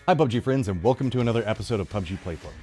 Hi PUBG friends, and welcome to another episode of PUBG Playbook.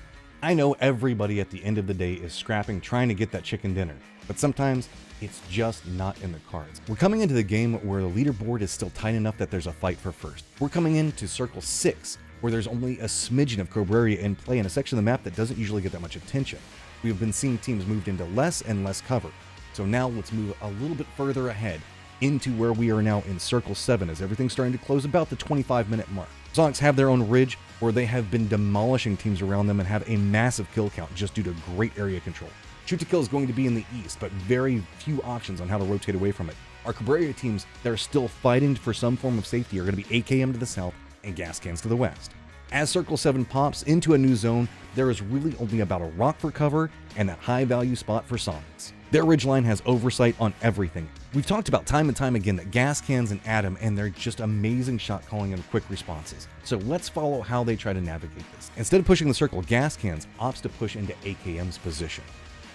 I know everybody at the end of the day is scrapping trying to get that chicken dinner, but sometimes it's just not in the cards. We're coming into the game where the leaderboard is still tight enough that there's a fight for first. We're coming into Circle 6, where there's only a smidgen of Cobreria in play in a section of the map that doesn't usually get that much attention. We've been seeing teams moved into less and less cover. So now let's move a little bit further ahead into where we are now in Circle 7 as everything's starting to close about the 25-minute mark. Sonics have their own ridge where they have been demolishing teams around them and have a massive kill count just due to great area control. Shoot to kill is going to be in the east, but very few options on how to rotate away from it. Our Cobreria teams that are still fighting for some form of safety are going to be AKM to the south and Gascans to the west. As Circle 7 pops into a new zone, there is really only about a rock for cover and that high value spot for Sonics. Their ridgeline has oversight on everything. We've talked about time and time again that Gascans and Adam and they're just amazing shot calling and quick responses. So let's follow how they try to navigate this. Instead of pushing the circle, Gascans opts to push into AKM's position.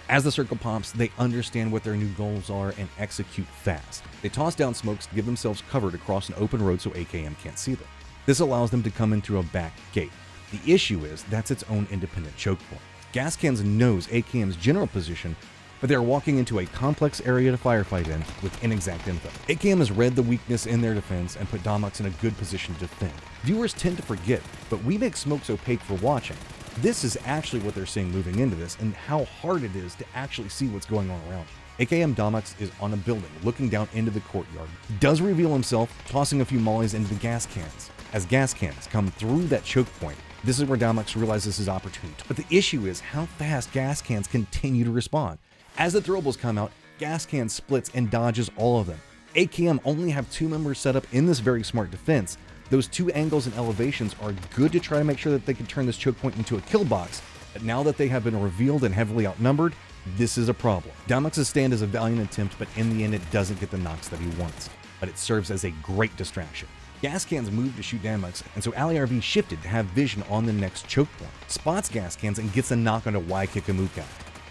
As the circle pops, they understand what their new goals are and execute fast. They toss down smokes to give themselves cover to cross an open road so AKM can't see them. This allows them to come in through a back gate. The issue is that's its own independent choke point. Gascans knows AKM's general position, but they are walking into a complex area to firefight in with inexact info. AKM has read the weakness in their defense and put Domox in a good position to defend. Viewers tend to forget, but we make smokes opaque for watching. This is actually what they're seeing moving into this and how hard it is to actually see what's going on around you. AKM Domox is on a building looking down into the courtyard. He does reveal himself, tossing a few mollies into the gas cans. As gas cans come through that choke point, this is where Domox realizes his opportunity. But the issue is how fast gas cans continue to respond. As the throwables come out, Gascan splits and dodges all of them. AKM only have 2 members set up in this very smart defense. Those 2 angles and elevations are good to try to make sure that they can turn this choke point into a kill box, but now that they have been revealed and heavily outnumbered, this is a problem. Domox's stand is a valiant attempt, but in the end it doesn't get the knocks that he wants, but it serves as a great distraction. Gascans moved to shoot Domox, and so AliRV shifted to have vision on the next choke point. Spots Gascans and gets a knock onto Waikikamuka.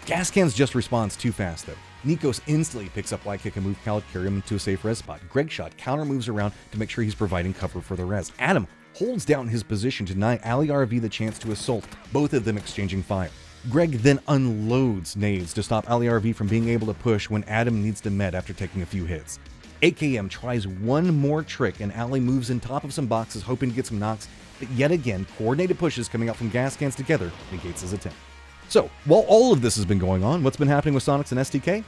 Gascans just responds too fast though. Nikos instantly picks up Waikikamuka to carry him into a safe res spot. Greg Shot counter moves around to make sure he's providing cover for the res. Adam holds down his position to deny AliRV the chance to assault, both of them exchanging fire. Greg then unloads nades to stop AliRV from being able to push when Adam needs to med after taking a few hits. AKM tries one more trick and Ali moves in top of some boxes hoping to get some knocks, but yet again, coordinated pushes coming out from Gascans together negates his attempt. So, while all of this has been going on, what's been happening with Sonics and STK?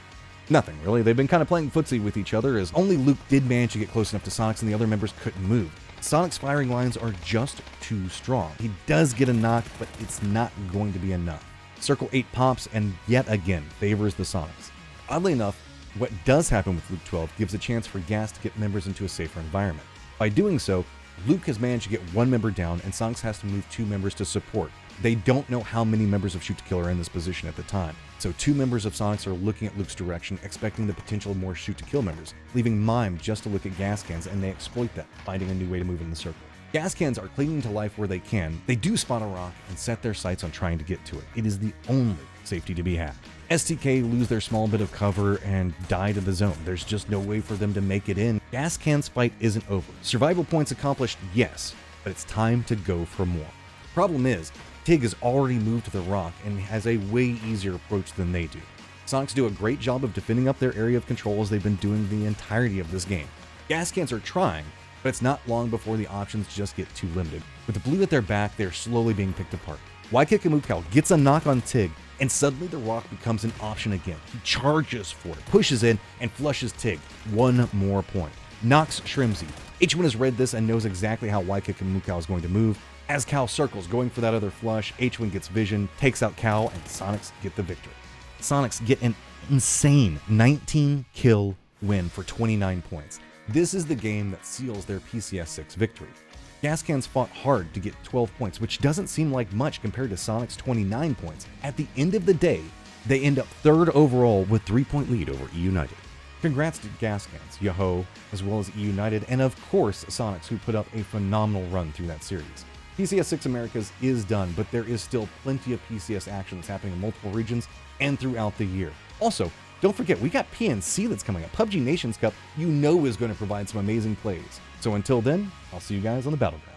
Nothing, really. They've been kind of playing footsie with each other, as only Luke did manage to get close enough to Sonics and the other members couldn't move. Sonic's firing lines are just too strong. He does get a knock, but it's not going to be enough. Circle 8 pops and yet again favors the Sonics. Oddly enough, what does happen with Luke 12 gives a chance for Gas to get members into a safer environment. By doing so, Luke has managed to get 1 member down and Sonics has to move 2 members to support. They don't know how many members of Shoot to Kill are in this position at the time, so 2 members of Sonics are looking at Luke's direction, expecting the potential of more Shoot to Kill members, leaving Mime just to look at Gascans, and they exploit that, finding a new way to move in the circle. Gascans are clinging to life where they can. They do spot a rock and set their sights on trying to get to it. It is the only safety to be had. STK lose their small bit of cover and die to the zone. There's just no way for them to make it in. Gascan's fight isn't over. Survival points accomplished, yes, but it's time to go for more. Problem is, Tig has already moved to the rock and has a way easier approach than they do. Sonics do a great job of defending up their area of control as they've been doing the entirety of this game. Gascans are trying, but it's not long before the options just get too limited. With the blue at their back, they're slowly being picked apart. Waikikamuka gets a knock on Tig, and suddenly the rock becomes an option again. He charges for it, pushes in, and flushes Tig. 1 more point. Knocks Shrimsy. H1 has read this and knows exactly how Waikikamuka is going to move. As Cal circles, going for that other flush, H1 gets vision, takes out Cal, and Sonics get the victory. Sonics get an insane 19-kill win for 29 points. This is the game that seals their PCS 6 victory. Gascans fought hard to get 12 points, which doesn't seem like much compared to Sonic's 29 points. At the end of the day, they end up 3rd overall with 3-point lead over E United. Congrats to Gascans, Yoho, as well as E United, and of course Sonics, who put up a phenomenal run through that series. PCS 6 Americas is done, but there is still plenty of PCS action that's happening in multiple regions and throughout the year. Also, don't forget, we got PNC that's coming up. PUBG Nations Cup, you know, is going to provide some amazing plays. So until then, I'll see you guys on the battleground.